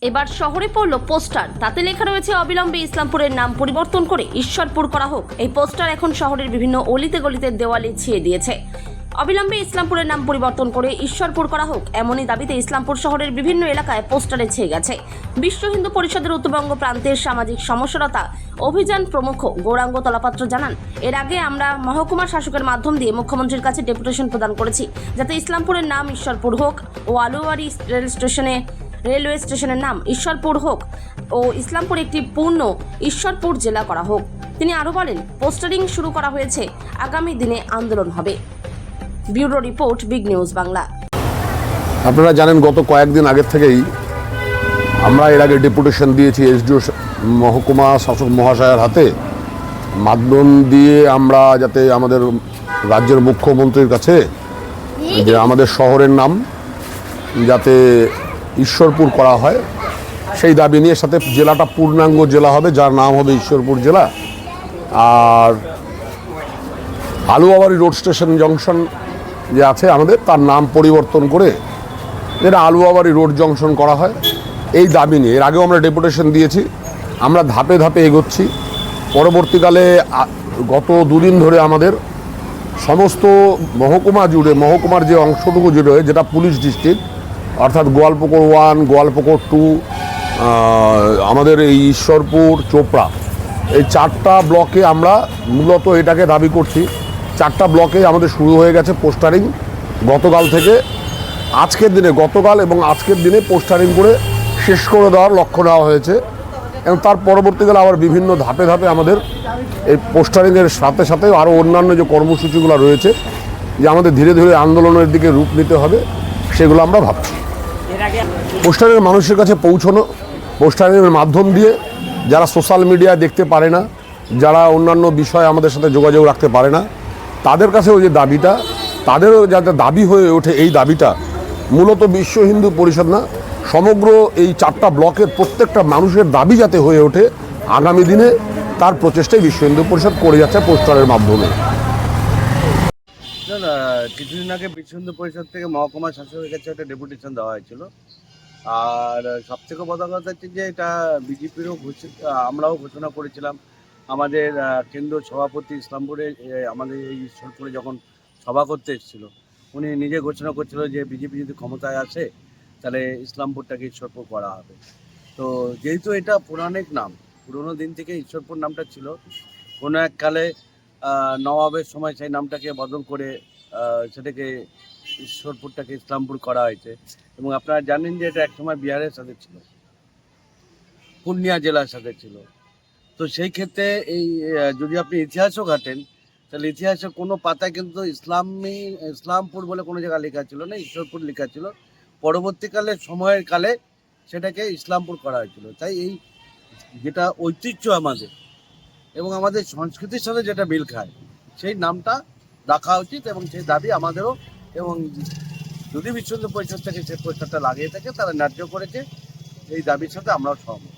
এবার শহরে পড়ল পোস্টার, তাতে লেখা রয়েছে অবিলম্বে ইসলামপুরের নাম পরিবর্তন করে ঈশ্বরপুর করা হোক। এই পোস্টার এখন শহরের বিভিন্ন অলিতে গলিতে দেওয়ালে ছিয়ে দিয়েছে। অবিলম্বে ইসলামপুরের নাম পরিবর্তন করে ঈশ্বরপুর করা হোক, এমনই দাবিতে ইসলামপুর শহরের বিভিন্ন এলাকায় পোস্টারে ছেয়ে গেছে। বিশ্ব হিন্দু পরিষদের উত্তরবঙ্গ প্রান্তের সামাজিক সমস্যারতা অভিযান প্রমুখ গৌরাঙ্গ তলাপাত্র জানান, এর আগে আমরা মহকুমা শাসকের মাধ্যম দিয়ে মুখ্যমন্ত্রীর কাছে ডেপুটেশন প্রদান করেছি যাতে ইসলামপুরের নাম ঈশ্বরপুর হোক ও আলুয়ারি রেলওয়ে স্টেশনের নাম ঈশ্বরপুর হোক ও ইসলামপুর একটি পূর্ণ ঈশ্বরপুর জেলা করা হোক। তিনি আরও বলেন, পোস্টারিং শুরু করা হয়েছে, আগামী দিনে আন্দোলন হবে। Bureau report, big news Bangla. আপনারা জানেন, গত কয়েকদিন আগের থেকেই আমরা এর আগে ডেপুটেশন দিয়েছি এসডিও মহকুমা শাসক মহাশয়ের হাতে, মাধ্যম দিয়ে আমরা যাতে আমাদের রাজ্যের মুখ্যমন্ত্রীর কাছে যে আমাদের শহরের নাম যাতে ঈশ্বরপুর করা হয় সেই দাবি নিয়ে, সাথে জেলাটা পূর্ণাঙ্গ জেলা হবে যার নাম হবে ঈশ্বরপুর জেলা। আর আলুয়াবাড়ি রোড স্টেশন জংশন যে আছে আমাদের, তার নাম পরিবর্তন করে যেটা আলুয়াবাড়ি রোড জংশন করা হয়, এই দাবি নিয়ে এর আগেও আমরা ডেপুটেশন দিয়েছি। আমরা ধাপে ধাপে এগোচ্ছি। পরবর্তীকালে গত দুদিন ধরে আমাদের সমস্ত মহকুমা জুড়ে, মহকুমার যে অংশটুকু জুড়ে যেটা পুলিশ ডিস্ট্রিক্ট, অর্থাৎ গোয়ালপুকুর 1, গোয়ালপুকুর 2, আমাদের এই ঈশ্বরপুর, চোপড়া, এই 4টা ব্লকে আমরা মূলত এটাকে দাবি করছি। 4টা ব্লকে আমাদের শুরু হয়ে গেছে পোস্টারিং গতকাল থেকে। আজকের দিনে, গতকাল এবং আজকের দিনে পোস্টারিং করে শেষ করে দেওয়ার লক্ষ্য নেওয়া হয়েছে এবং তার পরবর্তীকালে আবার বিভিন্ন ধাপে ধাপে আমাদের এই পোস্টারিংয়ের সাথে সাথে আরও অন্যান্য যে কর্মসূচিগুলো রয়েছে, যে আমাদের ধীরে ধীরে আন্দোলনের দিকে রূপ নিতে হবে, সেগুলো আমরা ভাবছি। পোস্টারিং মানুষের কাছে পৌঁছানো, পোস্টারিংয়ের মাধ্যম দিয়ে যারা সোশ্যাল মিডিয়ায় দেখতে পারে না, যারা অন্যান্য বিষয়ে আমাদের সাথে যোগাযোগ রাখতে পারে না, তাদের কাছেও যে দাবিটা, তাদেরও যাতে দাবি হয়ে ওঠে, এই দাবিটা মূলত বিশ্ব হিন্দু পরিষদ না, সমগ্র এই 4টা ব্লকের প্রত্যেকটা মানুষের দাবি যাতে হয়ে ওঠে, আগামী দিনে তার প্রচেষ্টাই বিশ্ব হিন্দু পরিষদ করে যাচ্ছে পোস্টারের মাধ্যমে। কিছুদিন আগে বিশ্ব হিন্দু পরিষদ থেকে মহকুমা শাসকের কাছে একটা ডেপুটেশন দেওয়া হয়েছিল। আর সবথেকে বড় কথা হচ্ছে যে এটা বিজেপিরও আমরাও ঘোষণা করেছিলাম। আমাদের কেন্দ্রীয় সভাপতি ইসলামপুরে, আমাদের এই ঈশ্বরপুরে যখন সভা করতে এসেছিল, উনি নিজে ঘোষণা করছিল যে বিজেপি যদি ক্ষমতায় আসে তাহলে ইসলামপুরটাকে ঈশ্বরপুর করা হবে। তো যেহেতু এটা পৌরাণিক নাম, পুরোনো দিন থেকে ঈশ্বরপুর নামটা ছিল, কোনো এক কালে নবাবের সময় সেই নামটাকে বদল করে সেটাকে ঈশ্বরপুরটাকে ইসলামপুর করা হয়েছে। এবং আপনারা জানেন যে এটা একসময় বিহারের সাথে ছিল, পূর্ণিয়া জেলার সাথে ছিল। তো সেই ক্ষেত্রে এই যদি আপনি ইতিহাসও ঘাটেন, তাহলে ইতিহাসে কোনো পাতায় কিন্তু ইসলামপুর বলে কোনো জায়গা লেখা ছিল না, ঈশ্বরপুর লেখা ছিল। পরবর্তীকালে সময়ের কালে সেটাকে ইসলামপুর করা হয়েছিল। তাই এই যেটা ঐতিহ্য আমাদের এবং আমাদের সংস্কৃতির সাথে যেটা মিল খায়, সেই নামটা রাখা উচিত এবং সেই দাবি আমাদেরও। এবং যদি বিশ্ব হিন্দু পরিষদ থেকে সেই পোস্টারটা লাগিয়ে থাকে, তারা ন্যায্য করেছে, এই দাবির সাথে আমরাও সহমত।